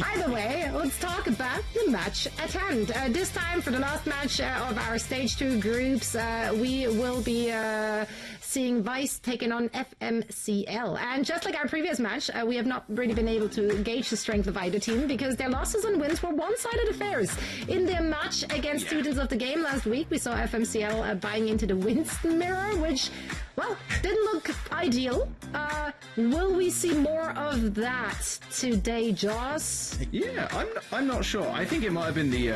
Either way, let's talk about the match at hand. This time, for the last match of our Stage 2 groups, we will be seeing Vice taking on FMCL. And just like our previous match, we have not really been able to gauge the strength of either team because their losses and wins were one-sided affairs. In their match against Students of the Game last week, we saw FMCL buying into the Winston mirror, which, well, didn't look ideal. Will we see more of that today, Joss? Yeah, I'm not sure. I think it might have been the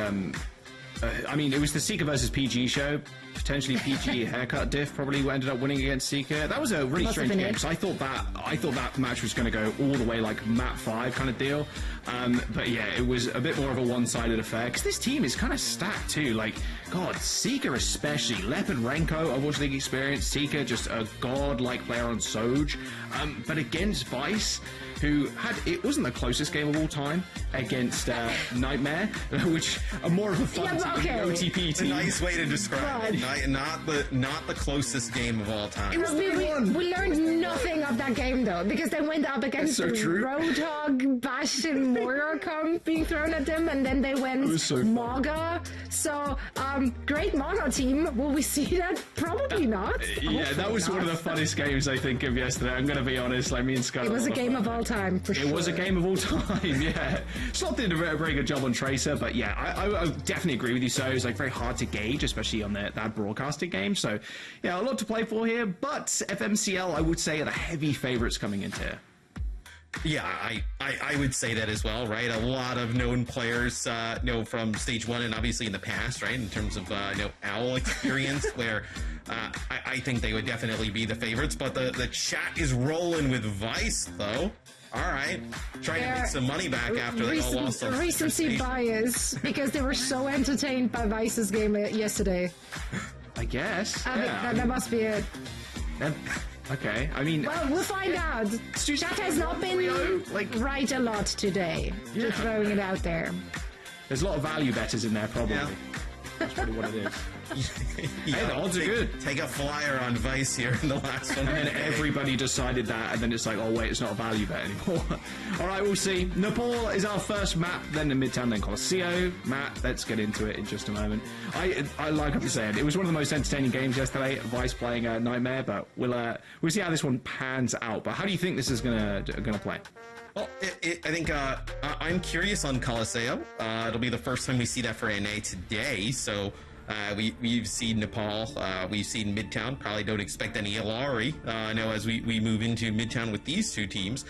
I mean, it was the Seeker versus PG show. Potentially PG haircut diff probably ended up winning against Seeker. That was a really strange game because I thought that match was going to go all the way like map 5 kind of deal. But yeah, it was a bit more of a one-sided affair because this team is kind of stacked too. Like, God, Seeker especially. Lep and Renko, Overwatch League experience. Seeker, just a god-like player on Soj. But against Vice, who it wasn't the closest game of all time against Nightmare, which are more of a fun team, OTP team. It's a nice way to describe it. Not the closest game of all time. We learned nothing of that game though, because they went up against Roadhog, Bash, and Morocom being thrown at them, and then they went Maga. So, great Mono team. Will we see that? Probably not. Yeah, that was one of the funnest games I think of yesterday. I'm going to be honest. Like me and Scott. It was a game of all time, for sure. It was a game of all time, yeah. Slot did a very good job on Tracer, but yeah, I definitely agree with you. So it was like very hard to gauge, especially on that broadcasting game. So yeah, a lot to play for here, but FMCL, I would say, are the heavy favorites coming into here. Yeah, I would say that as well, right? A lot of known players, from Stage 1 and obviously in the past, right? In terms of, OWL experience, where I think they would definitely be the favorites. But the chat is rolling with Vice, though. All right, trying to make some money back after they all lost. Recency bias, because they were so entertained by Vice's game yesterday. I guess. That must be it. Okay, I mean... Well, we'll find out. Chat has not been right a lot today. Yeah. Just throwing it out there. There's a lot of value bettors in there, probably. Yeah. That's probably what it is. Hey, the odds are good. Take a flyer on Vice here in the last one. And then everybody decided that, and then it's like, oh wait, it's not a value bet anymore. Alright, we'll see. Nepal is our first map, then the Midtown, then Colosseo. Matt, let's get into it in just a moment. I like what you're saying. It was one of the most entertaining games yesterday, Vice playing Nightmare, but we'll see how this one pans out. But how do you think this is gonna play? Well, I think I'm curious on Colosseo. It'll be the first time we see that for NA today, so we've seen Nepal, we've seen Midtown. Probably don't expect any Ilari as we move into Midtown with these two teams.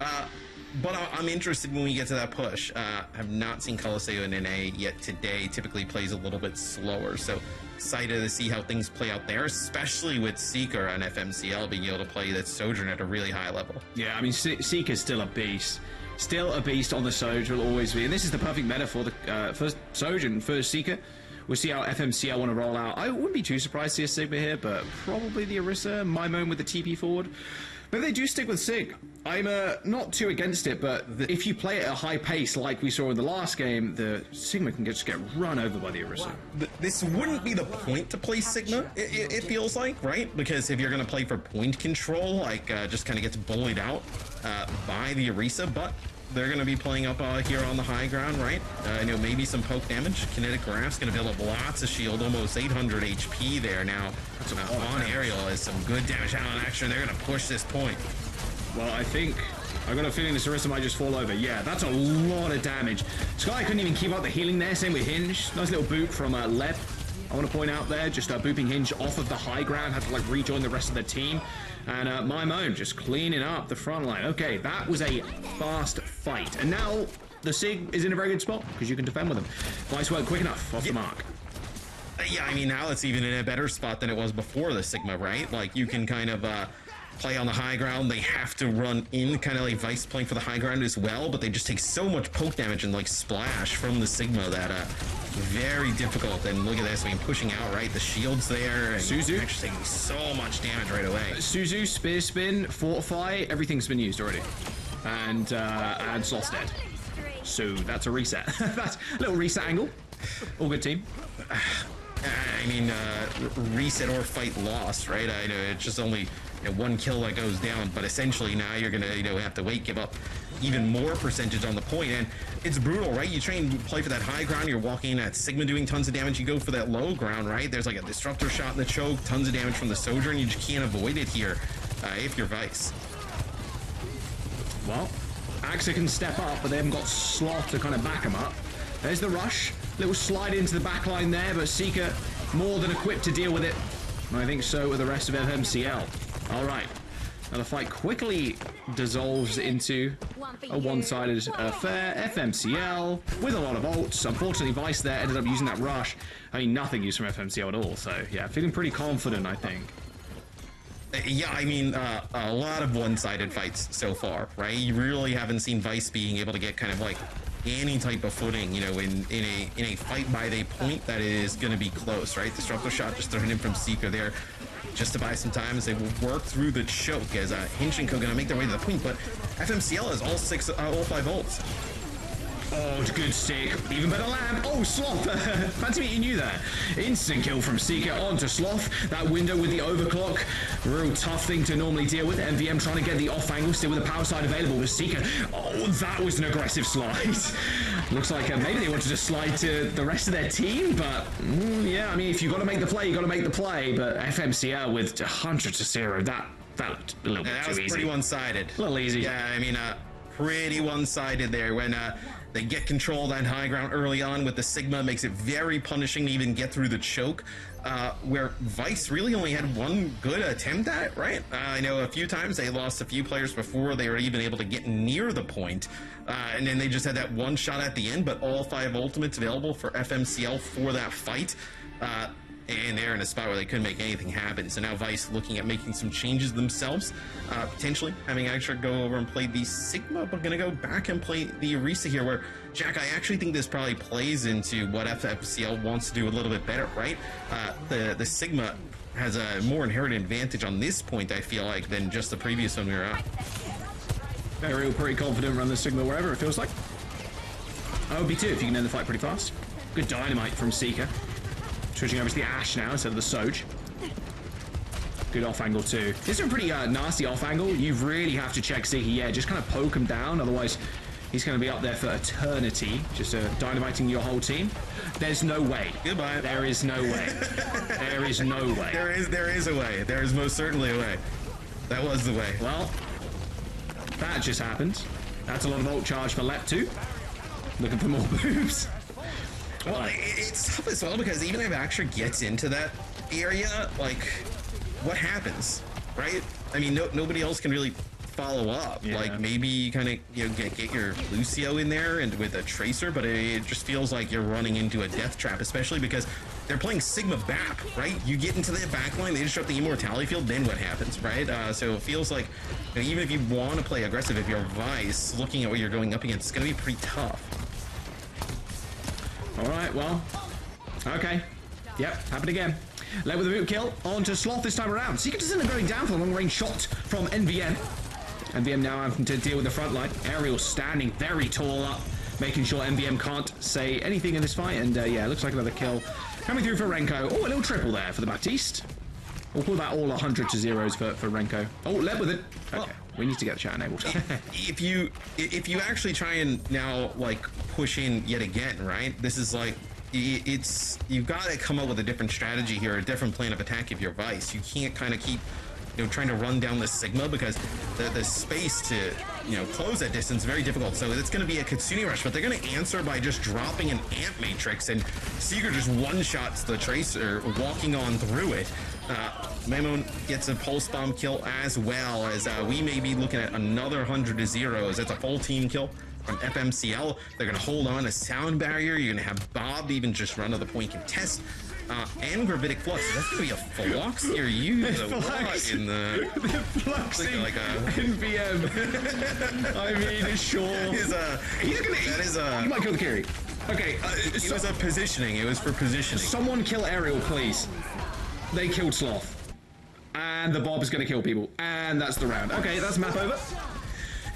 But I'm interested when we get to that push. I've not seen Colosseo in NA yet today. Typically plays a little bit slower, so excited to see how things play out there, especially with Seeker and FMCL being able to play that Sojourn at a really high level. Yeah, I mean, Seeker's still a beast. Still a beast on the Soj, will always be. And this is the perfect meta for the first Sojourn, first Seeker. We'll see how FMCL want to roll out. I wouldn't be too surprised to see a Sigma here, but probably the Orisa, Mimone with the TP forward. But they do stick with Sig. I'm not too against it, but if you play at a high pace like we saw in the last game, the Sigma can just get run over by the Orisa. This wouldn't be the point to play Sigma, it feels like, right? Because if you're going to play for point control, just kind of gets bullied out by the Orisa, but they're going to be playing up here on the high ground, right? Maybe some poke damage. Kinetic Graph's going to build up lots of shield, almost 800 HP there now. On Aerial is some good damage out on action. They're going to push this point. Well, I've got a feeling this Orisa might just fall over. Yeah, that's a lot of damage. Sky couldn't even keep up the healing there. Same with Hinge. Nice little boot from Leb. I want to point out there, just booping Hinge off of the high ground. Had to rejoin the rest of the team. And Mimone just cleaning up the front line. Okay, that was a fast fight. And now the Sig is in a very good spot because you can defend with them. Vice weren't quick enough off the mark. Yeah, I mean, now it's even in a better spot than it was before the Sigma, right? Like, you can kind of play on the high ground. They have to run in, kind of like Vice playing for the high ground as well, but they just take so much poke damage and splash from the Sigma that very difficult. And look at this, pushing out, right? The shield's there, and Suzu actually taking so much damage right away. Suzu, Spear Spin, Fortify, everything's been used already. And Slot's dead. So that's a reset. That's a little reset angle. All good team. I mean, reset or fight lost, right? I know it's just only one kill that goes down, but essentially now you're gonna have to wait, give up even more percentage on the point, and it's brutal, right? You try and play for that high ground, you're walking in at Sigma doing tons of damage, you go for that low ground, right? There's like a disruptor shot in the choke, tons of damage from the Sojourn, you just can't avoid it here if you're Vice. Well, AXA can step up, but they haven't got Sloth to kind of back them up. There's the rush, little slide into the back line there, but Seeker more than equipped to deal with it. And I think so with the rest of FMCL. All right. Now the fight quickly dissolves into a one-sided affair. FMCL with a lot of ults. Unfortunately, Vice there ended up using that rush. I mean, nothing used from FMCL at all. So, yeah, feeling pretty confident, I think. Yeah, I mean, a lot of one-sided fights so far, right? You really haven't seen Vice being able to get kind of like any type of footing, in a fight by the point that is going to be close, right? Disruptor shot just thrown in from Seeker there, just to buy some time as they will work through the choke as Hinch and Co going to make their way to the point, but FMCL has all 5 ults. Oh, good stick. Even better lamp. Oh, Sloth. Fancy meeting you there. Instant kill from Seeker onto Sloth. That window with the overclock. Real tough thing to normally deal with. MVM trying to get the off angle, still with the power side available with Seeker. Oh, that was an aggressive slide. Looks like maybe they wanted to slide to the rest of their team, but yeah, I mean, if you got to make the play, you got to make the play. But FMCL with 100-0, that looked a little bit too easy. That was pretty one-sided. A little easy. Yeah, I mean, pretty one-sided there when they get control of that high ground early on with the Sigma. Makes it very punishing to even get through the choke, where Vice really only had one good attempt at it, right? I know a few times they lost a few players before they were even able to get near the point, and then they just had that one shot at the end, but all 5 ultimates available for FMCL for that fight. And they're in a spot where they couldn't make anything happen. So now Vice looking at making some changes themselves, potentially having Aksha go over and play the Sigma, but gonna go back and play the Orisa here, where, Jack, I actually think this probably plays into what FMCL wants to do a little bit better, right? The Sigma has a more inherent advantage on this point, I feel like, than just the previous one we were at. Very pretty confident run the Sigma wherever it feels like. OB2 if you can end the fight pretty fast. Good dynamite from Seeker. Switching over to the Ashe now instead of the Soj. Good off angle too. This is a pretty nasty off angle. You really have to check Seeker. Yeah, just kind of poke him down. Otherwise, he's going to be up there for eternity. Just dynamiting your whole team. There's no way. Goodbye. There is no way. There is no way. There is a way. There is most certainly a way. That was the way. Well, that just happened. That's a lot of ult charge for Lep too. Looking for more boobs. Well, it's tough as well, because even if Aksha gets into that area, like, what happens, right? I mean, nobody else can really follow up. Yeah. Like, maybe you kind of get your Lucio in there and with a Tracer, but it just feels like you're running into a death trap, especially because they're playing Sigma BAP, right? You get into the backline, they disrupt the Immortality field, then what happens, right? So it feels like even if you want to play aggressive, if you're Vice, looking at what you're going up against, it's going to be pretty tough. Alright, well, okay. Yep, happened again. Led with a boot kill, on to Sloth this time around. Seeker isn't going down for the long-range shot from NVM. NVM now having to deal with the front line. Aerial standing very tall up, making sure NVM can't say anything in this fight. And yeah, looks like another kill coming through for Renko. Oh, a little triple there for the Baptiste. We'll call that all 100-0s for Renko. Oh, led with it. Okay, well, we need to get the chat enabled. if you actually try and now like push in yet again, right? This is like you've got to come up with a different strategy here, a different plan of attack if you're Vice. You can't kind of keep trying to run down the Sigma, because the space to close that distance is very difficult. So it's going to be a Kitsune rush, but they're going to answer by just dropping an Amp Matrix, and Seeker just one-shots the Tracer, walking on through it. Memon gets a pulse bomb kill as well, as we may be looking at another 100-0s. That's a full team kill from FMCL. They're going to hold on a sound barrier. You're going to have Bob even just run to the point contest. And Gravitic Flux. That's going to be a Flux here. Use a lot in the Fluxing like NVM. I mean, sure. You might kill the carry. Okay. It was a positioning. It was for positioning. Someone kill Aerial, please. They killed Sloth. And the Bob is going to kill people. And that's the round. Okay, that's map over.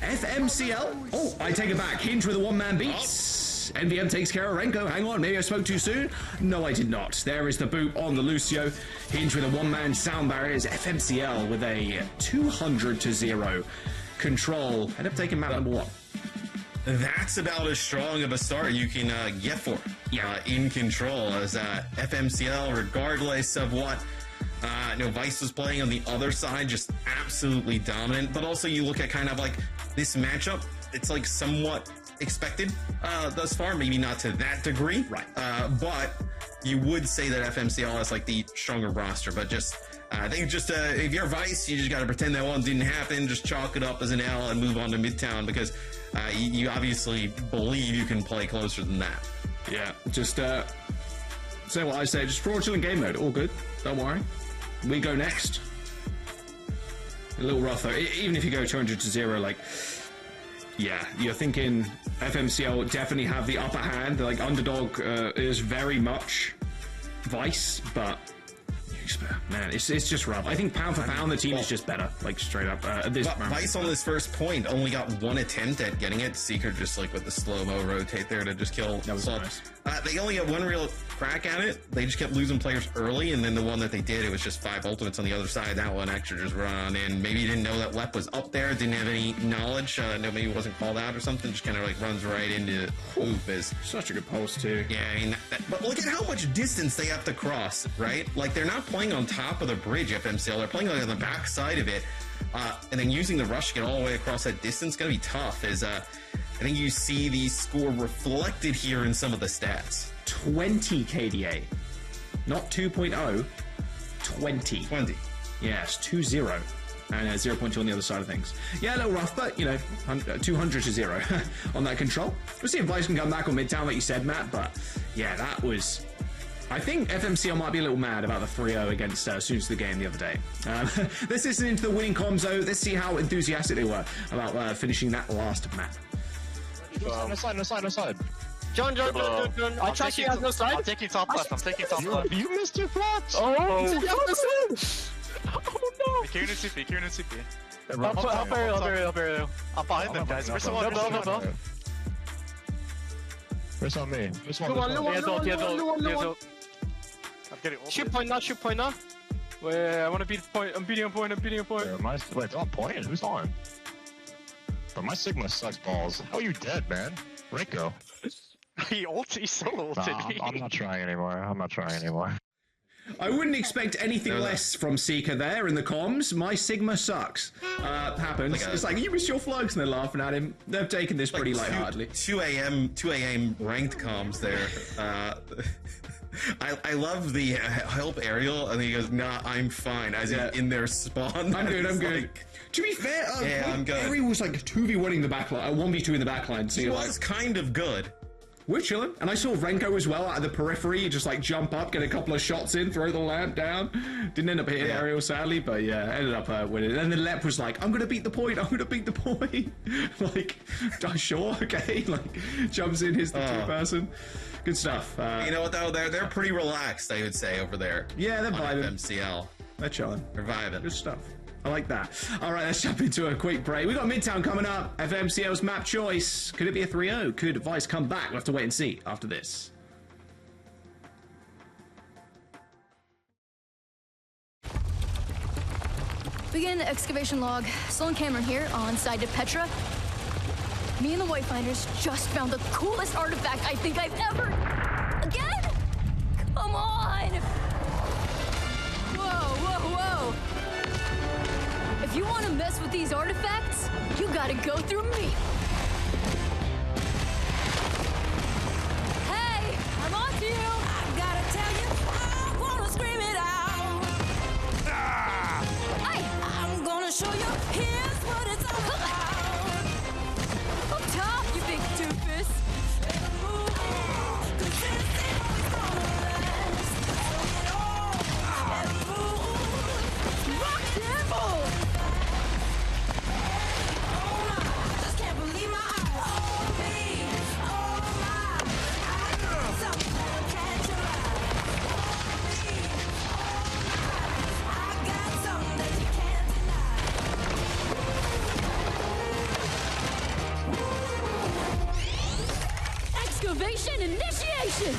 FMCL. Oh, I take it back. Hinge with a one-man beat. Vice. NVM takes care of Renko. Hang on, maybe I spoke too soon? No, I did not. There is the boot on the Lucio. Hinge with a one-man sound barriers. FMCL with a 200-0 control. End up taking map number 1. That's about as strong of a start you can get for in control, as FMCL, regardless of what Vice was playing on the other side, just absolutely dominant. But also you look at kind of like this matchup, it's like somewhat expected thus far, maybe not to that degree, right? But you would say that FMCL is like the stronger roster, but just I think just if you're Vice, you just got to pretend that one didn't happen, just chalk it up as an L and move on to Midtown, because you obviously believe you can play closer than that. Yeah, just say what I say, just fraudulent game mode, all good, don't worry. We go next. A little rough though, even if you go 200-0, like, yeah, you're thinking FMCL definitely have the upper hand. Like, underdog is very much Vice, but man, it's just rough. I think pound for pound, the team is just better, like straight up. Vice on this first point only got one attempt at getting it. Seeker just like with the slow-mo rotate there to just kill. That was nice. They only got one real crack at it. They just kept losing players early, and then the one that they did, it was just 5 ultimates on the other side. That one actually just run on in. Maybe he didn't know that Lep was up there, didn't have any knowledge. No, maybe it wasn't called out or something. Just kind of like runs right into Oop. Is such a good pulse too. Yeah, I mean, but look at how much distance they have to cross, right? Like, they're not playing on top of the bridge, FMCL. They're playing like on the back side of it, and then using the rush to get all the way across that distance. Gonna be tough. I think you see the score reflected here in some of the stats. 20 KDA, not 2.0, 20. Yes, 2-0. And 0.2 on the other side of things. Yeah, a little rough, but, 200-0 on that control. We'll see if Vice can come back on Midtown, like you said, Matt, but yeah, that was... I think FMCL might be a little mad about the 3-0 against Soon's the game the other day. Let's listen into the winning comms, though. Let's see how enthusiastic they were about finishing that last map. No side. John. I trust you has no side. I'm taking top left. You missed your flash. Oh no. Be careful CP. Up aerial. I'm behind them, guys. Where's someone? Where's on me? I'm getting ult. Shoot point now. Wait, I want to beat point. I'm beating a point. Wait, on point? Who's on? But my Sigma sucks balls. How are you dead, man? Renko. He solo ulted me. I'm not trying anymore. I wouldn't expect anything less from Seeker there in the comms. My Sigma sucks. Happens. It's like, you missed your flags, and they're laughing at him. They've taken this pretty lightheartedly. 2 a.m. ranked comms there. I love the help Ariel, and he goes, nah, I'm fine, as he's in their spawn. I'm good. Like, to be fair, I'm good. Ariel was like 2v1ing the backline, 1v2 in the backline. So he was kind of good. We're chilling. And I saw Renko as well out of the periphery, just like jump up, get a couple of shots in, throw the lamp down. Didn't end up hitting Ariel, sadly, but yeah, ended up winning. And then Lep was like, I'm going to beat the point. Like, sure, okay. Like, jumps in, hits the two-person. Good stuff. You know what, though? They're pretty relaxed, I would say, over there. Yeah, they're vibing. FMCL. They're chilling. They're vibing. Good stuff. I like that. All right, let's jump into a quick break. We got Midtown coming up. FMCL's map choice. Could it be a 3-0? Could Vice come back? We'll have to wait and see after this. Begin excavation log. Sloan Cameron here on side to Petra. Me and the Whitefinders just found the coolest artifact I think I've ever... Again? Come on! Whoa. If you want to mess with these artifacts, you gotta go through me. Hey, I'm on to you. I gotta tell you, I wanna scream it out. I'm gonna show you, here's what it's all about. Up top, you big doofus. Rock and roll. I just can't believe Excavation initiation!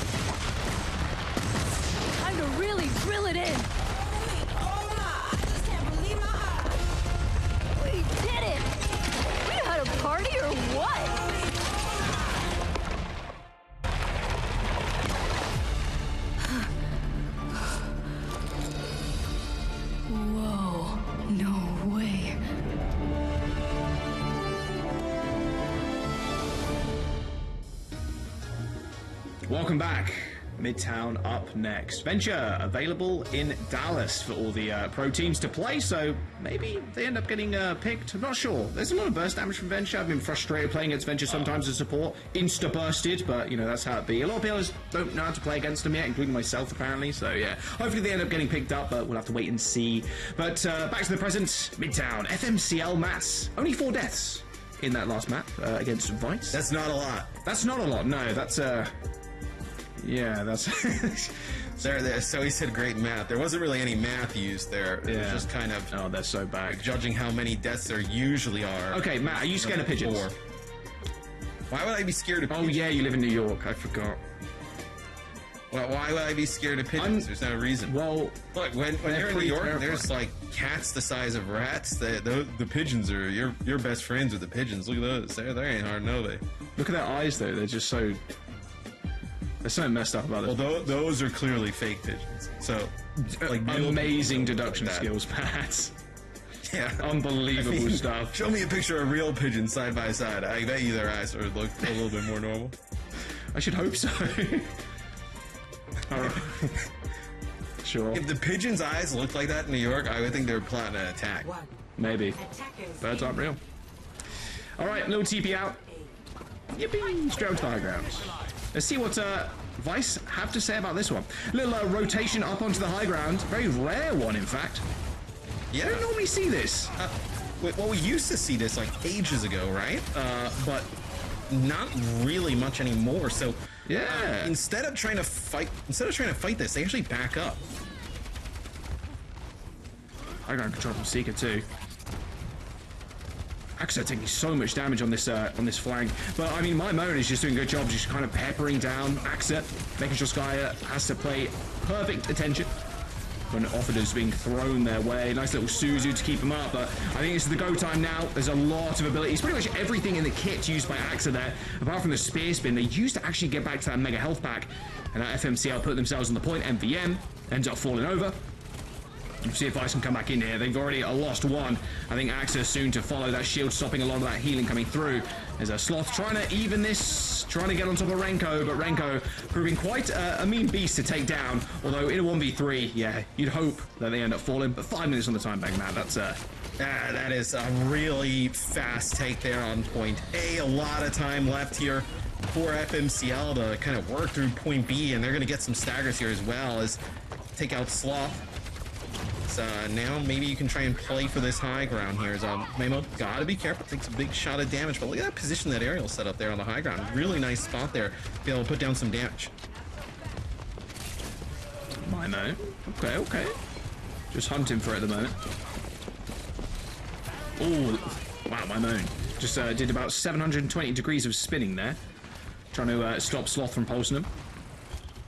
Time to really drill it in. We did it! We had a party or what? Whoa, no way. Welcome back. Midtown up next. Venture available in Dallas for all the pro teams to play, so maybe they end up getting picked. I'm not sure. There's a lot of burst damage from Venture. I've been frustrated playing against Venture sometimes as support. Insta-bursted, but, you know, that's how it be. A lot of players don't know how to play against them yet, including myself, apparently, so yeah. Hopefully they end up getting picked up, but we'll have to wait and see. But back to the present. Midtown. FMCL mats. Only 4 deaths in that last map against Vice. That's not a lot. That's not a lot, no. That's, yeah, that's... There, so he said great math. There wasn't really any math used there. It was just kind of... Oh, they're so bad. Judging how many deaths there usually are. Okay, Matt, are you scared of pigeons? 4. Why would I be scared of pigeons? Oh, yeah, you live in New York. I forgot. Well, why would I be scared of pigeons? There's no reason. Well, look, when you're in New York, there's like cats the size of rats. The pigeons are your best friends with the pigeons. Look at those. They ain't hard, no they. Look at their eyes, though. They're just so... There's something messed up about it. Well, those are clearly fake pigeons. So, like, amazing deduction skills, Pat. Yeah, unbelievable stuff. Show me a picture of real pigeons side by side. I bet you their eyes would look a little bit more normal. I should hope so. All right. Sure. If the pigeons' eyes looked like that in New York, I would think they were plotting an attack. Maybe. Birds aren't real. All right, little TP out. Yippee! Straight to the high grounds. Let's see what Vice have to say about this one. Little rotation up onto the high ground. Very rare one, in fact. Yeah. I don't normally see this. Well, we used to see this like ages ago, right? But not really much anymore. So yeah, instead of trying to fight this, they actually back up. High ground control from Seeker too. Axel taking so much damage on this flank, but I mean, my Moan is just doing a good job, just kind of peppering down Axel, making sure Skyer has to play perfect attention when Offered is being thrown their way. Nice little Suzu to keep him up, but I think this is the go time now. There's a lot of abilities, pretty much everything in the kit used by Axel there, apart from the spear spin. They used to actually get back to that mega health pack, and that FMCL put themselves on the point. MVM ends up falling over. We'll see if Vice can come back in here. They've already lost one. I think Axa soon to follow. That shield stopping a lot of that healing coming through. There's a Sloth trying to even this, trying to get on top of Renko, but Renko proving quite a mean beast to take down. Although in a 1v3, yeah, you'd hope that they end up falling. But 5 minutes on the time bank, man. That's that is a really fast take there on point A. A lot of time left here for FMCL to kind of work through point B, and they're going to get some staggers here as well as take out Sloth. Now maybe you can try and play for this high ground here. Memo, gotta be careful, takes a big shot of damage, but look at that position that Aerial set up there on the high ground. Really nice spot there to be able to put down some damage. Mimo, okay. Just hunting for it at the moment. Oh, wow, Mimo just did about 720 degrees of spinning there, trying to stop Sloth from pulsing him.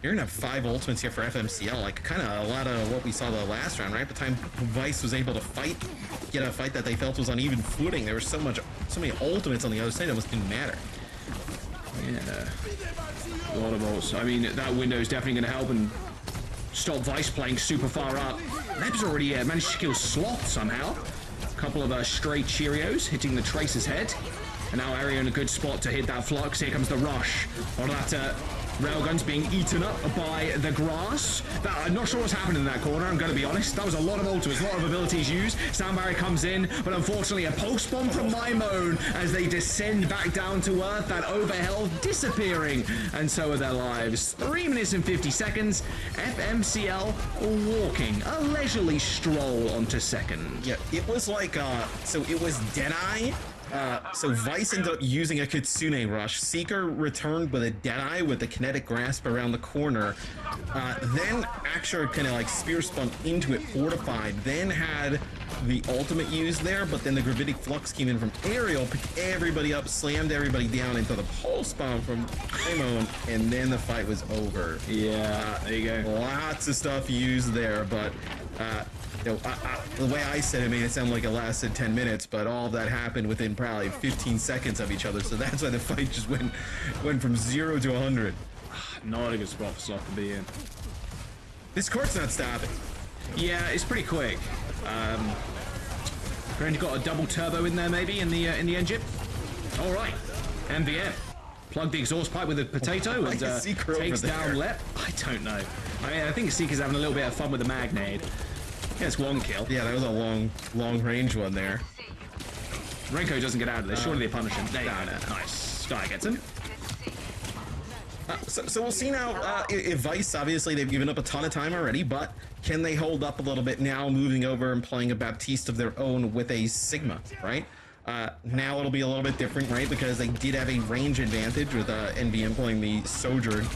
You're gonna have 5 ultimates here for FMCL, like kind of a lot of what we saw the last round, right? The time Vice was able to get a fight that they felt was on even footing. There was so many ultimates on the other side, it almost didn't matter. Yeah, a lot of ults. I mean, that window is definitely gonna help and stop Vice playing super far up. Leb's already managed to kill Sloth somehow. A couple of straight Cheerios hitting the Tracer's head. And now Aria in a good spot to hit that Flux. Here comes the rush. All of that railguns being eaten up by the grass. I'm not sure what's happened in that corner, I'm going to be honest. That was a lot of ultimates, a lot of abilities used. Sound Barrier comes in, but unfortunately a pulse bomb from Mimone as they descend back down to earth. That overhealth disappearing, and so are their lives. 3 minutes and 50 seconds. FMCL walking a leisurely stroll onto second. Yeah, it was like, so it was Deadeye So Vice ended up using a Kitsune rush. Seeker returned with a Deadeye with the kinetic grasp around the corner. Then Axer kind of like spear spun into it, fortified. Then had the ultimate used there, but then the Gravitic Flux came in from Aerial, picked everybody up, slammed everybody down into the pulse bomb from Paimon, and then the fight was over. Yeah, there you go. Lots of stuff used there, but you know, the way I said it made it sound like it lasted 10 minutes, but all of that happened within probably 15 seconds of each other, so that's why the fight just went from 0 to 100. Not a good spot for Sloth to be in. This court's not stopping. Yeah, it's pretty quick. Granny got a double turbo in there maybe in the engine. All right, MVM. Plug the exhaust pipe with a potato and takes down Lep. I don't know. I think Seeker's having a little bit of fun with the Magnade. Gets one kill. Yeah, that was a long range one there. Renko doesn't get out of this. Surely they punish him. There you go. Nice. Sky gets him. So we'll see now if Vice, obviously they've given up a ton of time already, but can they hold up a little bit now, moving over and playing a Baptiste of their own with a Sigma, right? Now it'll be a little bit different, right? Because they did have a range advantage with NVM playing the Sojourn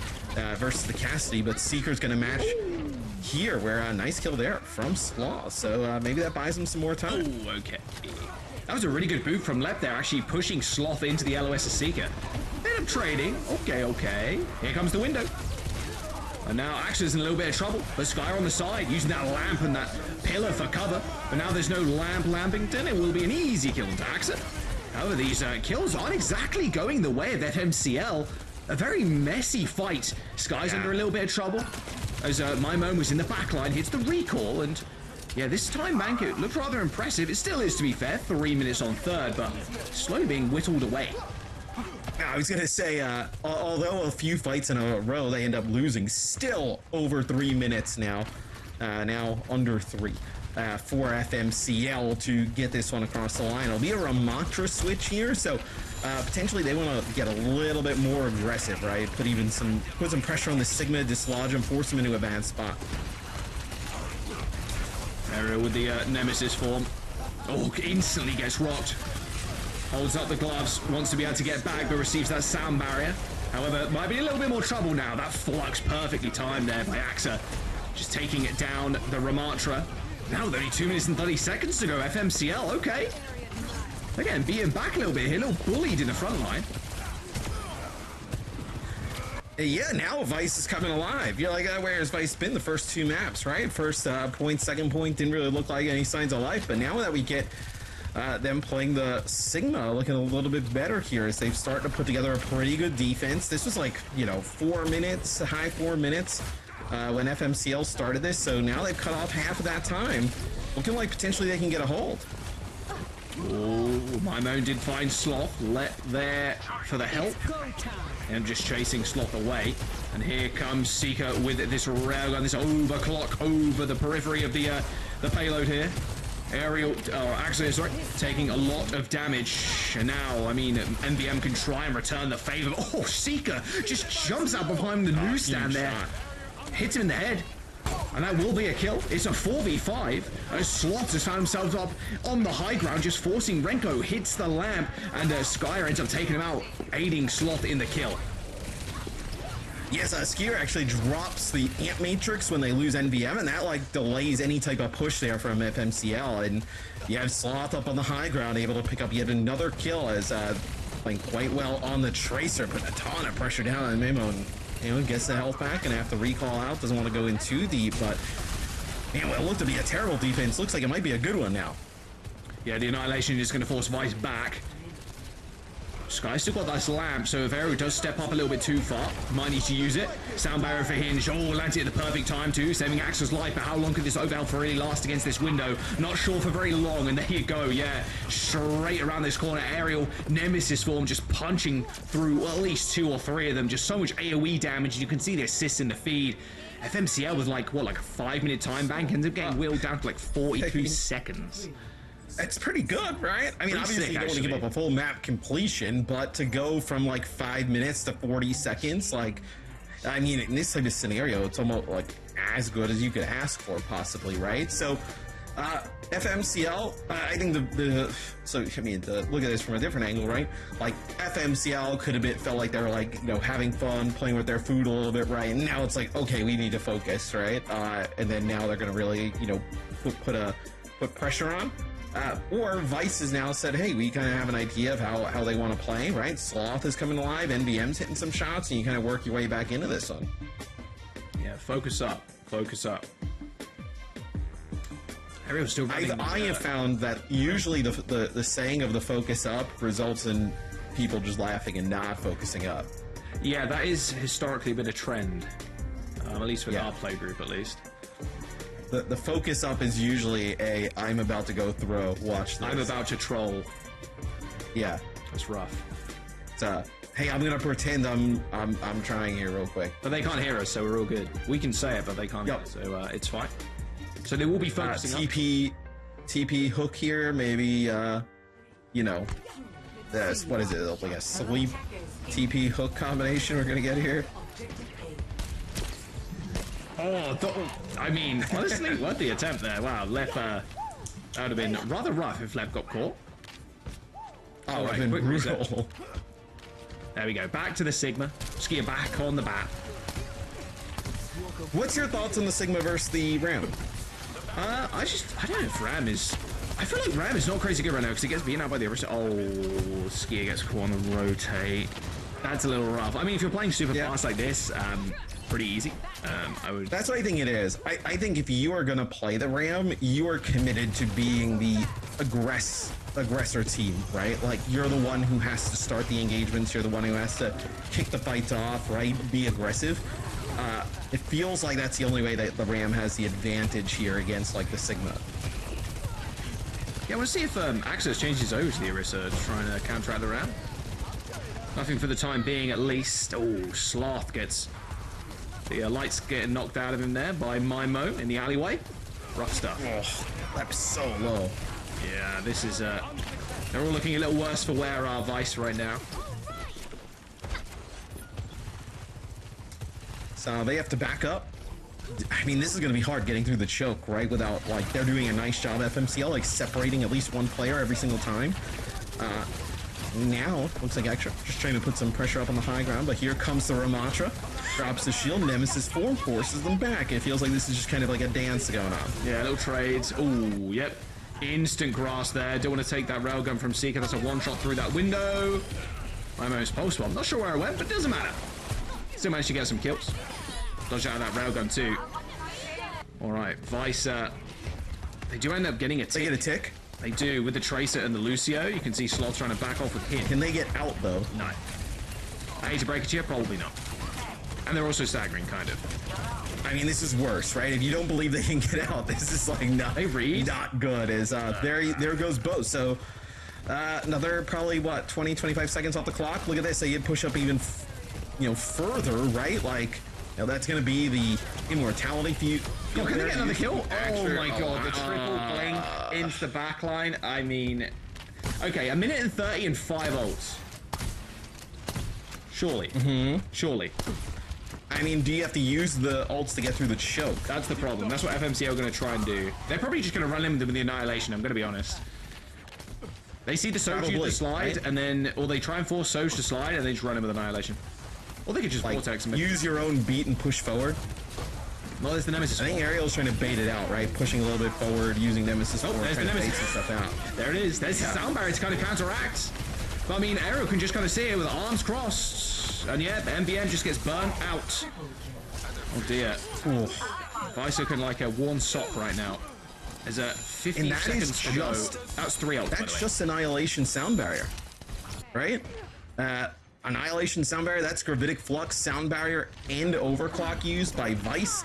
versus the Cassidy, but Seeker's going to match here, where a nice kill there from Sloth. So maybe that buys him some more time. Oh, okay. That was a really good move from Lep there, actually pushing Sloth into the LOS of Seeker. Bit of trading. Okay. Here comes the window. And now Axel's in a little bit of trouble. But Sky on the side, using that lamp and that pillar for cover. But now there's no lamp Lampington. It will be an easy kill into Axel. However, these kills aren't exactly going the way of FMCL. A very messy fight. Sky's under a little bit of trouble. As Maimon was in the backline, hits the recall, and yeah, this time Banco looked rather impressive. It still is, to be fair, 3 minutes on third, but slowly being whittled away. I was gonna say, although a few fights in a row they end up losing, still over 3 minutes now. Now under 3 for FMCL to get this one across the line. It'll be a Ramatra switch here, so potentially they want to get a little bit more aggressive, right? Put some pressure on the Sigma, dislodge him, force him into a bad spot. Ariel with the Nemesis form. Oh, instantly gets rocked. Holds up the gloves, wants to be able to get back, but receives that sound barrier. However, might be a little bit more trouble now. That flux perfectly timed there by Axa. Just taking it down the Ramatra. Now with only 2 minutes and 30 seconds to go, FMCL, okay. Again, being back a little bit here, a little bullied in the front line. Yeah, now Vice is coming alive. You're like, where has Vice been the first 2 maps, right? First point, second point, didn't really look like any signs of life, but now that we get them playing the Sigma, looking a little bit better here as they've started to put together a pretty good defense. This was like, 4 minutes, high 4 minutes when FMCL started this, so now they've cut off half of that time. Looking like potentially they can get a hold. Oh, Maimon did find Sloth. Let there for the help. And just chasing Sloth away. And here comes Seeker with this railgun, this overclock over the periphery of the payload here. Aerial, actually, sorry, taking a lot of damage. And now, I mean, NVM can try and return the favor. Oh, Seeker just jumps out behind the newsstand there. Hits him in the head. And that will be a kill. It's a 4v5 as Sloth has found himself up on the high ground, just forcing Renko, hits the lamp, and Skyer ends up taking him out, aiding Sloth in the kill. Yes, Skier actually drops the Amp Matrix when they lose NVM, and that like delays any type of push there from FMCL. And you have Sloth up on the high ground, able to pick up yet another kill as playing quite well on the Tracer, putting a ton of pressure down on Maimon. Gets the health back and have to recall out. Doesn't want to go in too deep, but man, what looked to be a terrible defense looks like it might be a good one now. Yeah, the Annihilation is going to force Vice back. Sky still got this lamp, so if Aero does step up a little bit too far, might need to use it. Sound barrier for Hinge. Oh, lands it at the perfect time too, saving Axel's life. But how long could this overhealth really last against this window? Not sure for very long. And there you go. Yeah, straight around this corner. Aerial Nemesis form just punching through well, at least 2 or 3 of them. Just so much AoE damage. You can see the assist in the feed. FMCL with like a 5-minute time bank ends up getting wheeled down to like 42 seconds. That's pretty good, right? I mean, obviously you don't want to give up a full map completion, but to go from like 5 minutes to 40 seconds, like, I mean, in this type of scenario, it's almost like as good as you could ask for, possibly, right? So FMCL, I think look at this from a different angle, right? Like FMCL could have felt like they were like, having fun, playing with their food a little bit, right? And now it's like, okay, we need to focus, right? And then now they're gonna really, put pressure on. Or Vice has now said, hey, we kind of have an idea of how they want to play, right? Sloth is coming alive, NBM's hitting some shots, and you kind of work your way back into this one. Yeah, focus up. Everyone's still running. I have found that usually the saying of the focus up results in people just laughing and not focusing up. Yeah, that is historically been a trend, at least with our play group, at least. The focus up is usually I'm about to go throw. Watch this. I'm about to troll. Yeah, that's rough. It's hey, I'm gonna pretend I'm trying here real quick. But they can't hear us, so we're all good. We can say it, but they can't hear us, so it's fine. So they will be focusing TP hook here, maybe, what is it, like a sleep TP hook combination we're gonna get here? I mean, honestly, what the attempt there? Wow, Lef, that would have been rather rough if Lef got caught. Oh, it would have been brutal. Reset. There we go, back to the Sigma. Skier back on the bat. What's your thoughts on the Sigma versus the Ram? I don't know if Ram is... I feel like Ram is not crazy good right now because he gets beaten out by the Arista. Oh, Skier gets caught on the rotate. That's a little rough. I mean, if you're playing super fast like this, pretty easy. That's what I think it is. I think if you are going to play the Ram, you are committed to being the aggressor team, right? Like, you're the one who has to start the engagements. You're the one who has to kick the fights off, right? Be aggressive. It feels like that's the only way that the Ram has the advantage here against, like, the Sigma. Yeah, I want to see if Access changes over to the Orisa to try and counteract the Ram. Nothing for the time being, at least. Oh, Sloth gets... The lights getting knocked out of him there by Mimo in the alleyway. Rough stuff. Oh, that's so low. Yeah, this is... they're all looking a little worse for wear, our Vice right now. So they have to back up. I mean, this is going to be hard getting through the choke, right? Without, like, they're doing a nice job, FMCL, like, separating at least one player every single time. Now, looks like Extra just trying to put some pressure up on the high ground, but here comes the Ramatra. Drops the shield, Nemesis form forces them back. It feels like this is just kind of like a dance going on. Yeah, little trades. Ooh, yep. Instant grass there. Don't want to take that railgun from Seeker. That's a one-shot through that window. Almost post-bomb. Not sure where I went, but it doesn't matter. Still managed to get some kills. Dodge out of that railgun too. Alright, Vice, they do end up getting a tick. They get a tick? They do, with the Tracer and the Lucio. You can see Sloth trying to back off with him. Can they get out, though? No. I hate to break it to you, probably not. And they're also staggering, kind of. I mean, this is worse, right? If you don't believe they can get out, this is, like, not good. There goes both. So, another probably, 20, 25 seconds off the clock. Look at this. They get push up even, further, right? Like... Now that's going to be the immortality feud. Oh, can they get another kill? Oh my god, the triple blink into the backline. I mean, okay, 1 minute and 30 and 5 ults. Surely. Surely. I mean, do you have to use the ults to get through the choke? That's the problem. That's what FMCL are going to try and do. They're probably just going to run him with the Annihilation, I'm going to be honest. They see the Soj use the slide, right? And then, or they try and force Soj to slide, and they just run him with Annihilation. Or they could just vortex him. Use your own beat and push forward. Well, there's the Nemesis. I think Ariel's trying to bait it out, right? Pushing a little bit forward, using Nemesis forward, there's the Nemesis. Some stuff out. There it is. There's the sound barrier to kind of counteract. But I mean, Ariel can just kind of see it with arms crossed. And yeah, the MBM just gets burnt out. Oh dear. Vice looking like a worn sock right now. There's a 50 seconds to go. That's 3 ults, That's just Annihilation sound barrier, right? Annihilation sound barrier, that's Gravitic Flux sound barrier and overclock used by Vice.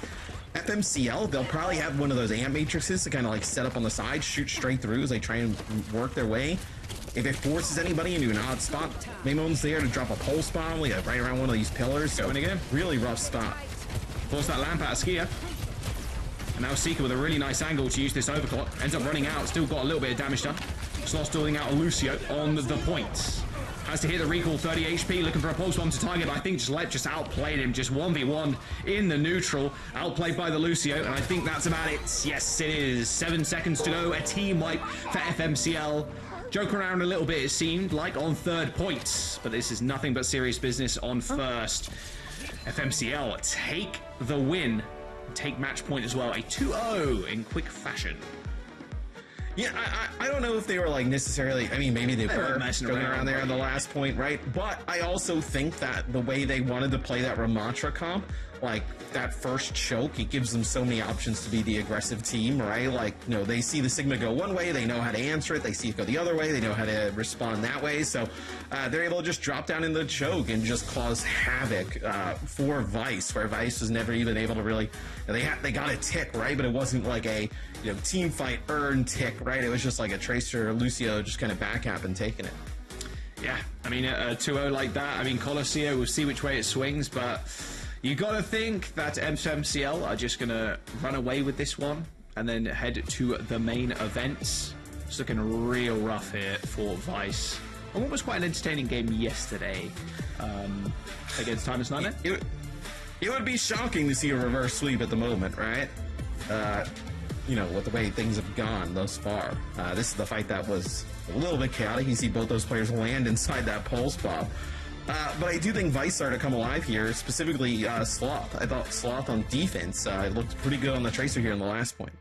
FMCL, they'll probably have one of those amp matrices to kind of like set up on the side, shoot straight through as they try and work their way. If it forces anybody into an odd spot, Maymon's there to drop a pulse bomb, like right around one of these pillars. So again. Really rough spot. Force that lamp out of Skier. And now Seeker with a really nice angle to use this overclock. Ends up running out, still got a little bit of damage done. Sloth dueling out a Lucio on the point. Has to hit the recall, 30 HP, looking for a pulse bomb to target, but I think just outplayed him, just 1v1 in the neutral, outplayed by the Lucio, and I think that's about it. Yes, it is. 7 seconds to go, a team wipe for FMCL. Joking around a little bit, it seemed like, on 3rd point, but this is nothing but serious business on 1st. FMCL take the win, take match point as well, a 2-0 in quick fashion. Yeah, I don't know if they were like necessarily, I mean, maybe they were messing going around there on the last point, right? But I also think that the way they wanted to play that Ramatra comp, like that first choke, it gives them so many options to be the aggressive team, right? Like, you know, they see the Sigma go one way, they know how to answer it, they see it go the other way, they know how to respond that way. So they're able to just drop down in the choke and just cause havoc for Vice, where Vice was never even able to really, they got a tick, right? But it wasn't like a, you know, team fight earned tick, right? It was just like a Tracer or Lucio just kind of back up and taking it. Yeah, I mean, a 2-0 like that, I mean, Colosseo, we'll see which way it swings, but you gotta think that FMCL are just gonna run away with this one and then head to the main events. It's looking real rough here for Vice. And what was quite an entertaining game yesterday against Timeless Nightmare. It would be shocking to see a reverse sweep at the moment, right? You know, with the way things have gone thus far. This is the fight that was a little bit chaotic. You see both those players land inside that pulse bomb. But I do think Vice started to come alive here, specifically Sloth. I thought Sloth on defense looked pretty good on the Tracer here in the last point.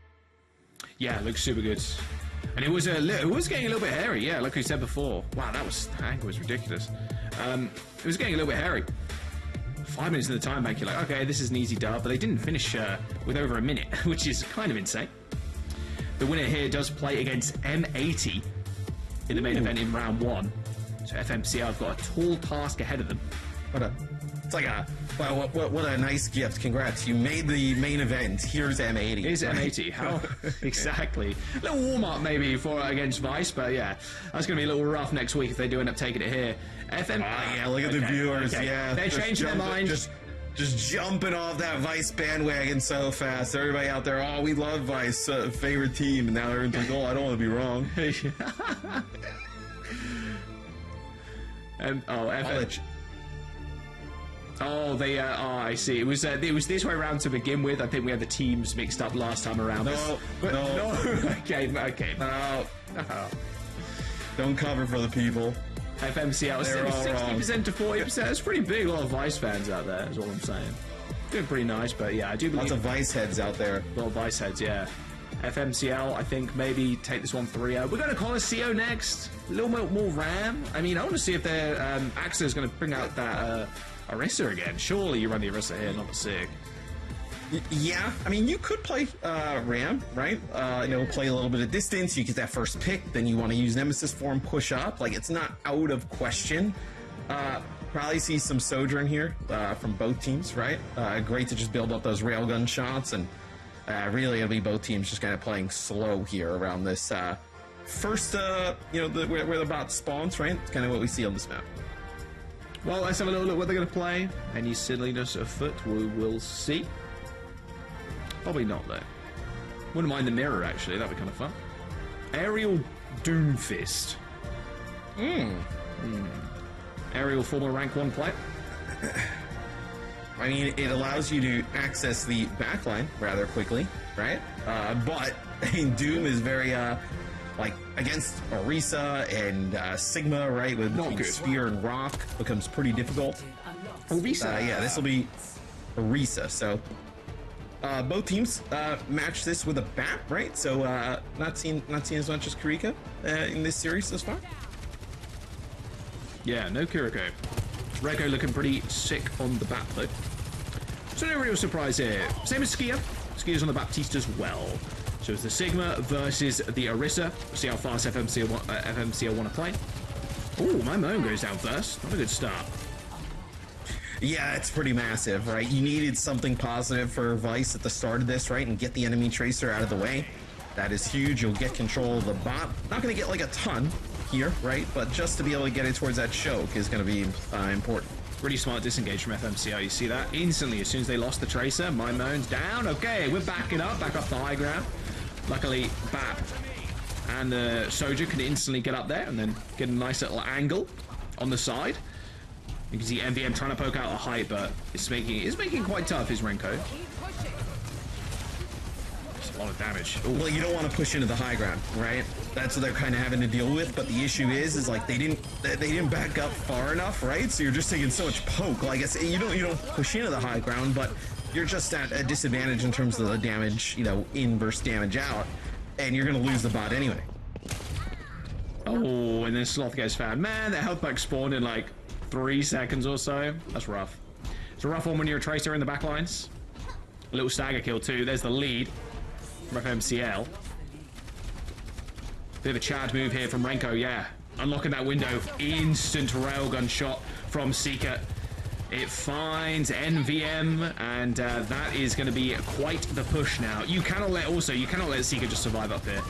Yeah, it looks super good. And it was getting a little bit hairy, yeah, like we said before. Wow, that angle was ridiculous. It was getting a little bit hairy. 5 minutes in the time bank, you're like, okay, this is an easy dub, but they didn't finish with over a minute, which is kind of insane. The winner here does play against M80 in the main event in round 1. So FMCL have got a tall task ahead of them. It's like wow, what a nice gift. Congrats. You made the main event. Here's M80. Here's M80. How exactly? A little warm-up maybe for against Vice, but yeah, that's going to be a little rough next week if they do end up taking it here. Yeah, look at the viewers. Okay. Yeah, they changed their mind. Just jumping off that Vice bandwagon so fast. Everybody out there, oh, we love Vice, favorite team, and now everyone's like, oh, I don't want to be wrong. And I see. It was this way around to begin with. I think we had the teams mixed up last time around. No. Okay. No. Don't cover for the people. FMCL, 60% to 40%. That's pretty big. A lot of Vice fans out there, is all I'm saying. Doing pretty nice, but yeah, I do believe... Lots of Vice heads out there. A lot of Vice heads, yeah. FMCL, I think, maybe take this one 3-0. We're going to Colosseo next. A little bit more RAM. I mean, I want to see if their Axel is going to bring out that Orisa again. Surely you run the Orisa here, not the Sig. Yeah, I mean, you could play Ram, right? Play a little bit of distance, you get that first pick, then you want to use Nemesis form, push up. Like, it's not out of question. Probably see some Sojourn here from both teams, right? Great to just build up those railgun shots, and really it'll be both teams just kind of playing slow here around this first, where the bot spawns, right? It's kind of what we see on this map. Well, let's have a little look what they're going to play. Any silliness afoot, we will see. Probably not, though. Wouldn't mind the mirror, actually. That'd be kind of fun. Aerial Doomfist. Aerial former rank 1 player. I mean, it allows you to access the backline rather quickly, right? But Doom is very, against Orisa and Sigma, right? With Spear and Rock, becomes pretty difficult. Orisa? Yeah, this will be Orisa, so... both teams match this with a bat, right? So not seen as much as Kiriko in this series thus far. Yeah, no Kiriko. Reko looking pretty sick on the bat though. So no real surprise here. Same as Skier. Skier's on the Baptiste as well. So it's the Sigma versus the Orisa. We'll see how fast FMCL want to play. Oh, my Moan goes down first. Not a good start. Yeah, it's pretty massive, right? You needed something positive for Vice at the start of this, right? And get the enemy Tracer out of the way. That is huge. You'll get control of the bot. Not going to get like a ton here, right? But just to be able to get it towards that choke is going to be important. Really smart disengage from FMCL. You see that? Instantly, as soon as they lost the Tracer, my Moan's down. Okay, we're backing up. Back up the high ground. Luckily, Bap and the Soldier can instantly get up there and then get a nice little angle on the side. You can see MVM trying to poke out a height, but it's making it quite tough, is Renko. It's a lot of damage. Ooh. Well, you don't want to push into the high ground, right? That's what they're kind of having to deal with. But the issue is like they didn't back up far enough, right? So you're just taking so much poke. Like you don't push into the high ground, but you're just at a disadvantage in terms of the damage, you know, in versus damage out, and you're gonna lose the bot anyway. Oh, and then Sloth gets found. Man, that health pack spawned in like 3 seconds or so. That's rough. It's a rough one when you're a Tracer in the back lines. A little stagger kill too. There's the lead from FMCL. Bit of a Chad move here from Renko, yeah. Unlocking that window. Instant railgun shot from Seeker. It finds NVM, and that is going to be quite the push now. You cannot let Seeker just survive up here.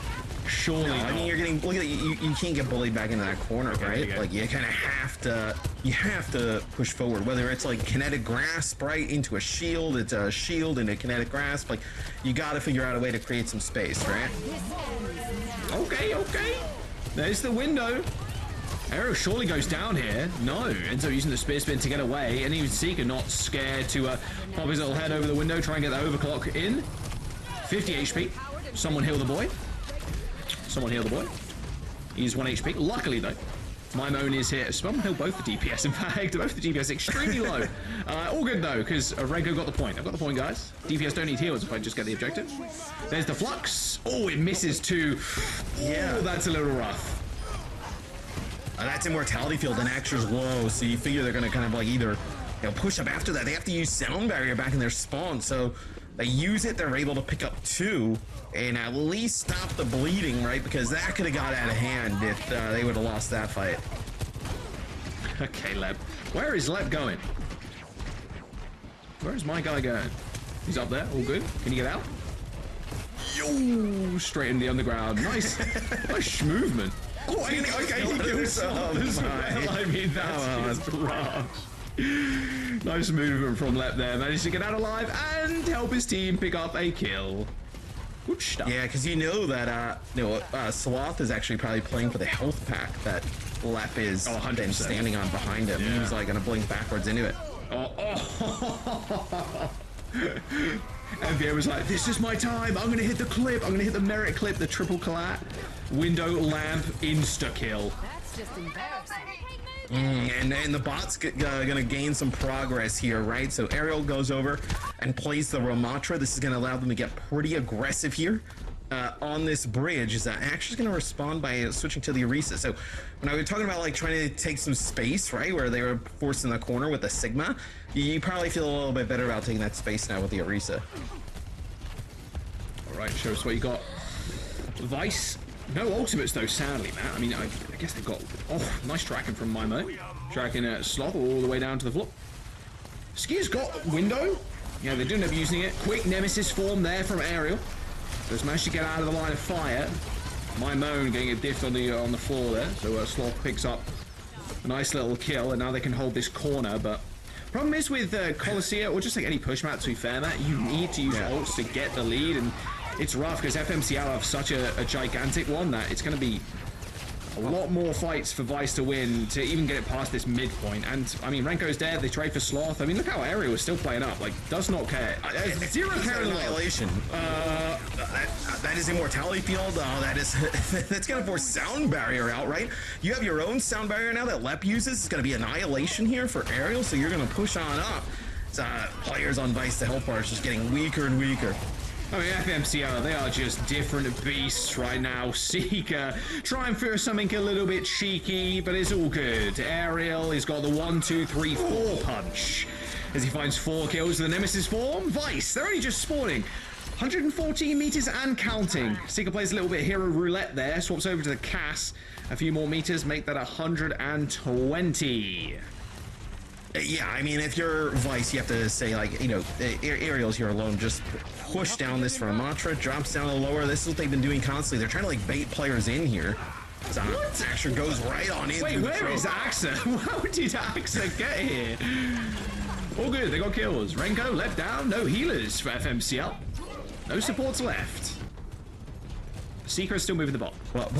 Surely not. I mean, you're getting, look at it, you can't get bullied back into that corner, right? Like you kind of have to push forward, whether it's like kinetic grasp, right, into a shield, it's a shield into kinetic grasp, like you got to figure out a way to create some space, right? Okay, there's the window. Arrow surely goes down here. No, ends up using the spear spin to get away, and even Seeker not scared to pop his little head over the window, try and get the overclock in. 50 HP. Someone heal the boy. He's 1 HP. Luckily, though, my moan is here. Someone heal both the DPS, in fact. Both the DPS extremely low. All good, though, because Renko got the point. I've got the point, guys. DPS don't need heals if I just get the objective. There's the flux. Oh, it misses too. Yeah, that's a little rough. That's Immortality Field, and Axer's low, so you figure they're going to kind of like either push up after that. They have to use Sound Barrier back in their spawn, so they use it, they're able to pick up 2 and at least stop the bleeding, right? Because that could have got out of hand if they would have lost that fight. Okay, Leb. Where is Leb going? Where is my guy going? He's up there, all good. Can you get out? Yo, straight in the underground. Nice movement. Oh, okay, he kills I mean, that's rough. Nice movement from Lep there. Managed to get out alive and help his team pick up a kill. Good stuff. Yeah, because you know that Sloth is actually probably playing for the health pack that Lep is then standing on behind him. Yeah. He was like gonna blink backwards into it. And Vieira was like, this is my time. I'm gonna hit the clip. I'm gonna hit the merit clip, the triple collat. Window lamp insta kill. That's just embarrassing. And the bot's gonna gain some progress here, right? So Ariel goes over and plays the Ramatra. This is gonna allow them to get pretty aggressive here on this bridge. Is that Asher's gonna respond by switching to the Orisa. So when I was talking about like trying to take some space, right, where they were forced in the corner with the Sigma, you probably feel a little bit better about taking that space now with the Orisa. All right, show us what you got. Vice. No ultimates though, sadly, man. I mean, I guess they've got... Oh, nice tracking from Mimo. Tracking Sloth all the way down to the floor. Ski's got window. Yeah, they do end up using it. Quick Nemesis form there from Ariel. Just managed to get out of the line of fire. Mimo getting a diff on the floor there. So Sloth picks up a nice little kill, and now they can hold this corner, but... Problem is with Colossia, or just like any push map, to be fair, Matt, you need to use ults to get the lead, and it's rough because FMCL have such a gigantic one that it's going to be a lot more fights for Vice to win to even get it past this midpoint. And I mean, Renko's dead. They trade for Sloth. I mean, look how Ariel is still playing up. Like, does not care. Zero care in annihilation. That is Immortality Field. That's gonna force Sound Barrier out, right? You have your own Sound Barrier now that Lep uses. It's gonna be Annihilation here for Ariel, so you're gonna push on up. Players on Vice, the health bar is just getting weaker and weaker. I mean, FMCL, they are just different beasts right now. Seeker trying for something a little bit cheeky, but it's all good. Ariel has got the 1, 2, 3, 4 punch as he finds 4 kills with the Nemesis form. Vice, they're only just spawning. 114 meters and counting. Seeker plays a little bit hero roulette there, swaps over to the Cass. A few more meters, make that 120. Yeah, I mean, if you're Vice, you have to say, like, you know, Ariel's here alone. Just push down this Ramatra, drops down a lower. This is what they've been doing constantly. They're trying to, like, bait players in here. Axa goes right on in. Wait, where is Axa? How did Axa get here? All good, they got kills. Renko left down, no healers for FMCL. No supports left. Seeker is still moving the bot. Well,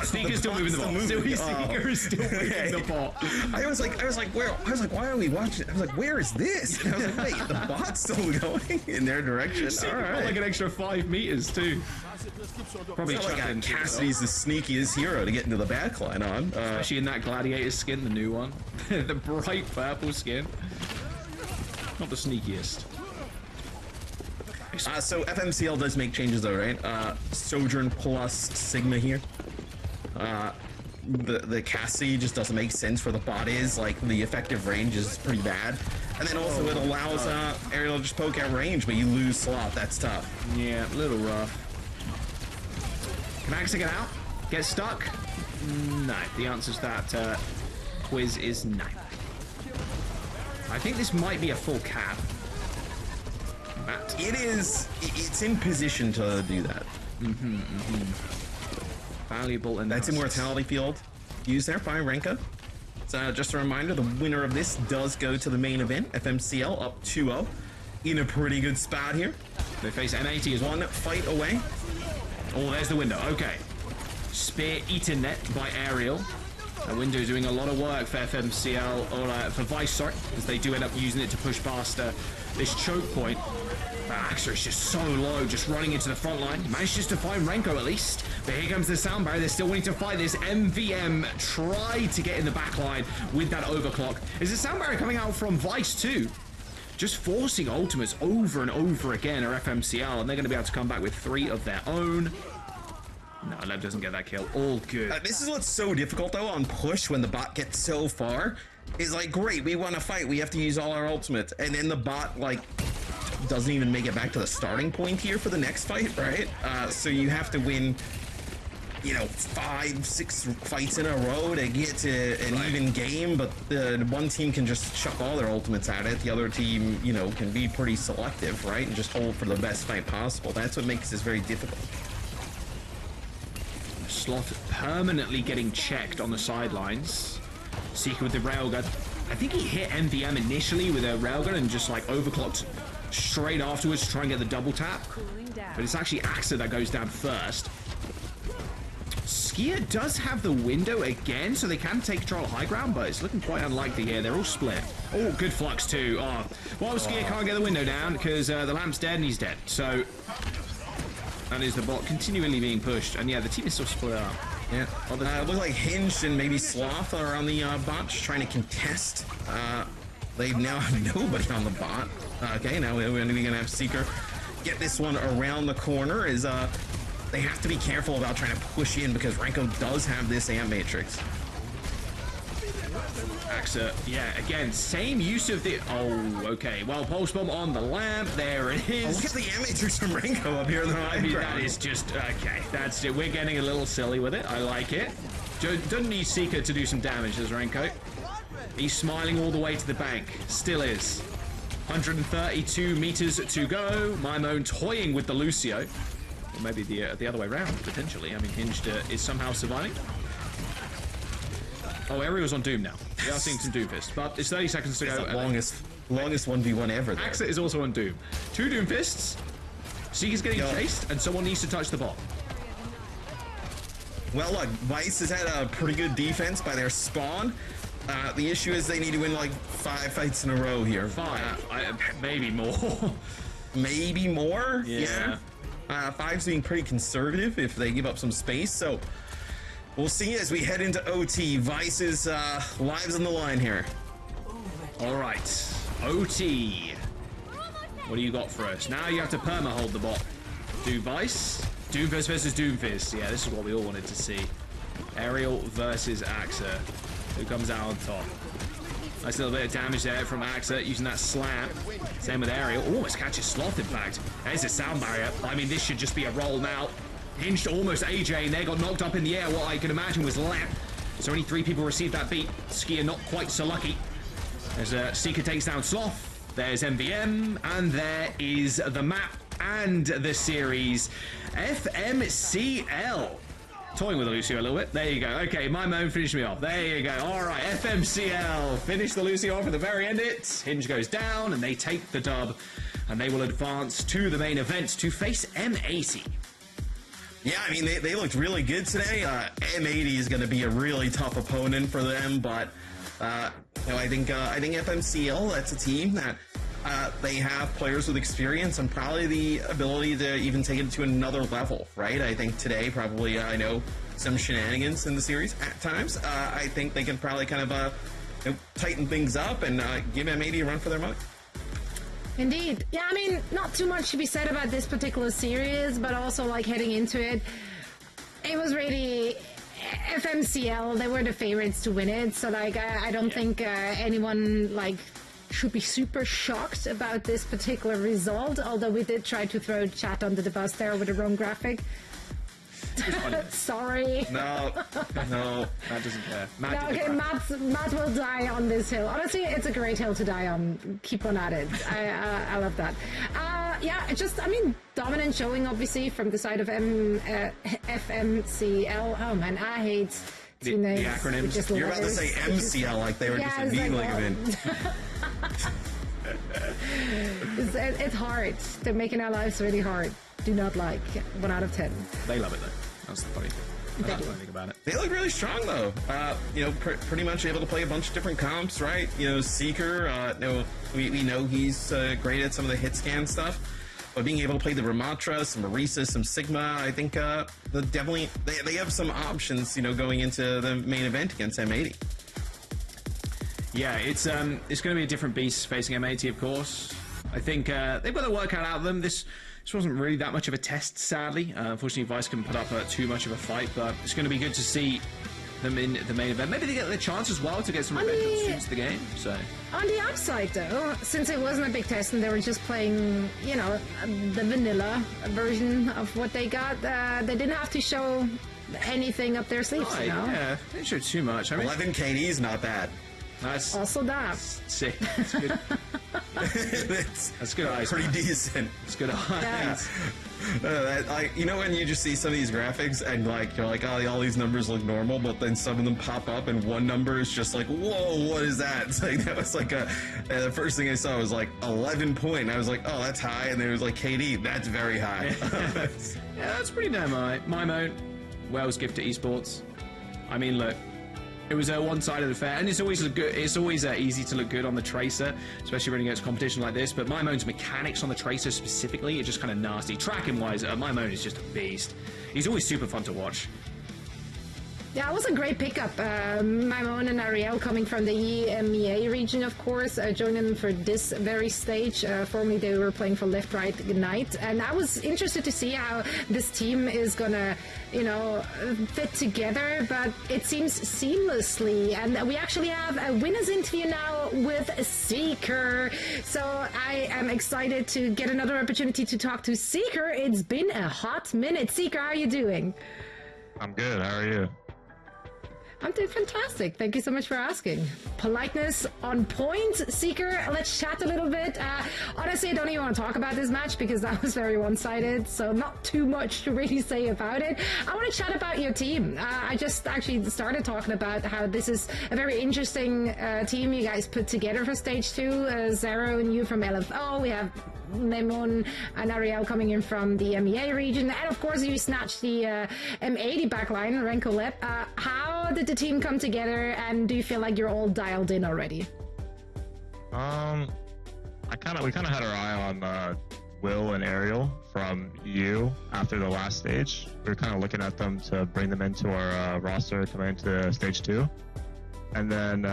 Seeker's still moving the bot. Seeker is still moving the bot. I was like, where? I was like, why are we watching? I was like, where is this? And I was like, wait, the bot's still going in their direction. Seeker All got right. like an extra 5 meters too. Probably It's not like chucking Cassidy's the sneakiest hero to get into the backline on. Especially in that gladiator skin, the new one. The bright purple skin. Not the sneakiest. So FMCL does make changes though, right? Sojourn plus Sigma here. The Cassidy just doesn't make sense for the bot is. Like, the effective range is pretty bad. And then also it allows Aerial to just poke at range, but you lose slot. That's tough. Yeah, a little rough. Can Axa get out? Get stuck? No. The answer to that quiz is no. I think this might be a full cap. Matt. It is. It's in position to do that. Valuable and That's Immortality Field used there by Renka. So just a reminder, the winner of this does go to the main event. FMCL up 2-0. In a pretty good spot here. They face M80 as well. One fight away. Oh, there's the window. Okay. Spear eaten net by Aerial. A window doing a lot of work for FMCL, or for Vice, sorry, as they do end up using it to push past this choke point. Axa is just so low, just running into the front line. Manages to find Renko at least. But here comes the sound barrier. They're still wanting to fight this. MVM tried to get in the back line with that overclock. Is the sound barrier coming out from Vice too? Just forcing ultimates over and over again are FMCL, and they're going to be able to come back with 3 of their own. No, Lev doesn't get that kill. All good. This is what's so difficult though on push when the bot gets so far. Is like, great, we want to fight. We have to use all our ultimates, and then the bot like doesn't even make it back to the starting point here for the next fight, right? So you have to win, you know, 5-6 fights in a row to get to an even game. But the one team can just chuck all their ultimates at it. The other team, you know, can be pretty selective, right, and just hold for the best fight possible. That's what makes this very difficult. Sloth permanently getting checked on the sidelines. Seeker with the railgun. I think he hit MVM initially with a railgun and just like overclocked straight afterwards to try and get the double tap. But it's actually Axa that goes down first. Skier does have the window again, so they can take control of high ground, but it's looking quite unlikely here. They're all split. Oh, good flux too. Oh, well, Skier can't get the window down because the lamp's dead and he's dead. So that is the bot continually being pushed, and yeah, the team is still split up. Yeah, it looks like Hinged and maybe Sloth are on the bot, just trying to contest. They now have nobody on the bot. Okay, now we're going to have Seeker get this one around the corner. Is they have to be careful about trying to push in because Renko does have this amp matrix. Axa, yeah, again, same use of the... Oh, okay. Well, pulse bomb on the lamp. There it is. Oh, look at the amp matrix from Renko up here in the I mean, that is just... Okay, that's it. We're getting a little silly with it. I like it. Doesn't need Seeker to do some damage, does Renko? He's smiling all the way to the bank. Still is. 132 meters to go. Mimone toying with the Lucio. Or maybe the other way around, potentially. I mean, Hinged is somehow surviving. Oh, Ariel's on Doom now. We are seeing some Doomfist, but it's 30 seconds to go. The longest 1v1 ever there. Axa is also on Doom. 2 Doomfists. Seeker's getting chased, and someone needs to touch the bot. Well, look, Vice has had a pretty good defense by their spawn. The issue is they need to win like 5 fights in a row here. 5? Maybe more. Maybe more? Yeah. 5's being pretty conservative if they give up some space, so we'll see as we head into OT. Vice's lives on the line here. All right, OT. What do you got for us? Now you have to perma hold the bot. Do Vice? Doomfist versus Doomfist. Yeah, this is what we all wanted to see. Aerial versus Axa. Who comes out on top? Nice little bit of damage there from Axa using that slam. Same with Aerial. Almost catches Sloth, in fact. There's a sound barrier. I mean, this should just be a roll now. Hinged almost AJ, and they got knocked up in the air. What I can imagine was Lamp. So only 3 people received that beat. Skier not quite so lucky. As Seeker takes down Sloth. There's MVM, and there is the map and the series. FMCL. Toying with the Lucio a little bit. There you go. Okay, my moan finished me off. There you go. All right, FMCL. Finish the Lucio off at the very end. Hinge goes down, and they take the dub. And they will advance to the main event to face M80. Yeah, I mean, they looked really good today. M80 is going to be a really tough opponent for them, but I think FMCL, that's a team that they have players with experience and probably the ability to even take it to another level, right? I think today probably, I know some shenanigans in the series at times. I think they can probably kind of tighten things up and give M80 a run for their money. Indeed. Yeah, I mean, not too much to be said about this particular series, but also, like, heading into it, it was really FMCL. They were the favorites to win it, so, like, I don't think anyone, like, should be super shocked about this particular result, although we did try to throw chat under the bus there with the wrong graphic. Sorry. No, Matt doesn't care. Matt will die on this hill. Honestly, it's a great hill to die on. Keep on at it. I love that. Dominant showing, obviously, from the side of FMCL. Oh, man, I hate the acronyms. You're about to say MCL like they were just a mean ligament. It's hard. They're making our lives really hard. Do not like 1 out of 10. They love it though. That's the funny thing. That's the funny thing about it. They look really strong though. Pretty much able to play a bunch of different comps, right? Seeker. We know he's great at some of the hit scan stuff, but being able to play the Ramatra, some Marisa, some Sigma, I think they have some options. Going into the main event against M80. Yeah, it's going to be a different beast facing M80, of course. I think they've got the workout out of them. This wasn't really that much of a test, sadly. Unfortunately, Vice couldn't put up too much of a fight, but it's going to be good to see them in the main event. Maybe they get the chance as well to get some revenge that suits the game. So on the upside, though, since it wasn't a big test and they were just playing, the vanilla version of what they got, they didn't have to show anything up their sleeves. Right, yeah, they didn't show too much. I mean, 11 KD is not bad. That's also that. Sick. That's good. That's good eyes. Pretty man. Decent. It's good eyes. When you just see some of these graphics and you're like, oh, all these numbers look normal, but then some of them pop up and one number is just like, whoa, what is that? It's like that was like the first thing I saw was like 11 point. I was like, oh, that's high, and then it was like KD, that's very high. Yeah, that's pretty damn high. My moan, Wales gift to Esports. I mean, look. It was a one-sided affair, and it's always good. It's always easy to look good on the Tracer, especially running against competition like this. But my moan's mechanics on the Tracer specifically are just kind of nasty. Tracking-wise, my moan is just a beast. He's always super fun to watch. Yeah, it was a great pickup. Maimon and Ariel coming from the EMEA region, of course, joining them for this very stage. Formerly, they were playing for Left Right Ignite. And I was interested to see how this team is going to, fit together. But it seems seamlessly. And we actually have a winner's interview now with Seeker. So I am excited to get another opportunity to talk to Seeker. It's been a hot minute. Seeker, how are you doing? I'm good. How are you? I'm doing fantastic. Thank you so much for asking. Politeness on point. Seeker, let's chat a little bit. Honestly, I don't even want to talk about this match because that was very one-sided, so not too much to really say about it. I want to chat about your team. I just actually started talking about how this is a very interesting team you guys put together for Stage 2. Zero and you from LFO. We have Memon and Ariel coming in from the MEA region, and of course you snatched the M80 backline, Renko Lep. How did the team come together, and do you feel like you're all dialed in already? We kind of had our eye on Will and Ariel from EU after the last stage. We were kind of looking at them to bring them into our roster coming into Stage 2, and then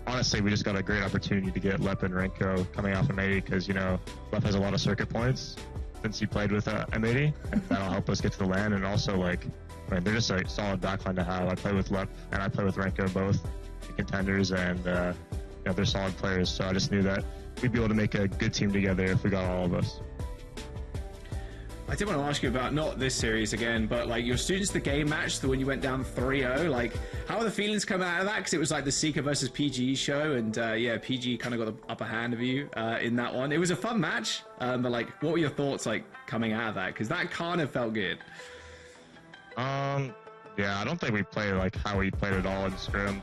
honestly, we just got a great opportunity to get Lep and Renko coming off M80 because, Lep has a lot of circuit points since he played with M80, and that'll help us get to the LAN. And also, they're just a solid backline to have. I play with Lep and I play with Renko, both contenders, and they're solid players. So I just knew that we'd be able to make a good team together if we got all of us. I did want to ask you about, not this series again, but your Students the Game match, the one you went down 3-0, how are the feelings coming out of that? Because it was the Seeker versus PGE show, and PGE kind of got the upper hand of you in that one. It was a fun match, but what were your thoughts coming out of that? Because that kind of felt good. Yeah, I don't think we played how we played at all in Scrim.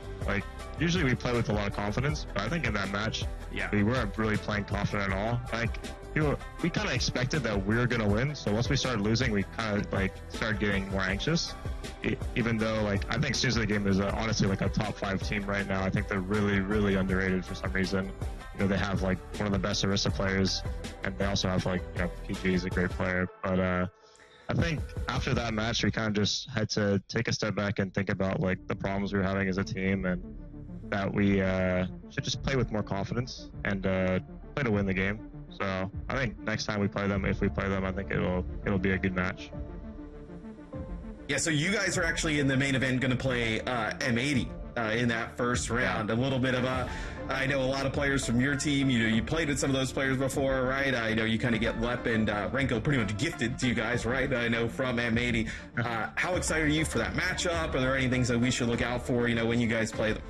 Usually we play with a lot of confidence, but I think in that match, Yeah. We weren't really playing confident at all. Like, we kind of expected that we were going to win. So once we started losing, we kind of like started getting more anxious. Even though, like, I think Students of the Game is honestly like a top 5 team right now. I think they're really, really underrated for some reason. You know, they have like one of the best Arista players, and they also have like, you know, PG is a great player. But I think after that match, we kind of just had to take a step back and think about like the problems we were having as a team, and that we should just play with more confidence and play to win the game. So I think next time we play them, if we play them, I think it'll be a good match. Yeah, so you guys are actually in the main event going to play M80 in that first round. A little bit of I know a lot of players from your team. You know, you played with some of those players before, right? I know you kind of get Lep and Renko pretty much gifted to you guys, right? I know from M80. How excited are you for that matchup? Are there any things that we should look out for, you know, when you guys play them?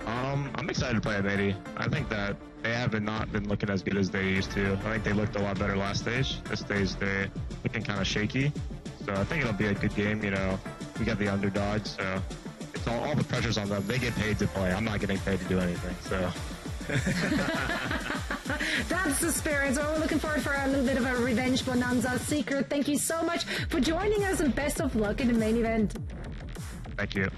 I'm excited to play M80. I think that they have not been looking as good as they used to. I think they looked a lot better last stage. This stage, they're looking kind of shaky. So I think it'll be a good game. You know, we got the underdogs, so it's all the pressure's on them. They get paid to play. I'm not getting paid to do anything, so. That's the spirit. So we're looking forward for a little bit of a revenge bonanza. Secret, thank you so much for joining us, and best of luck in the main event. Thank you.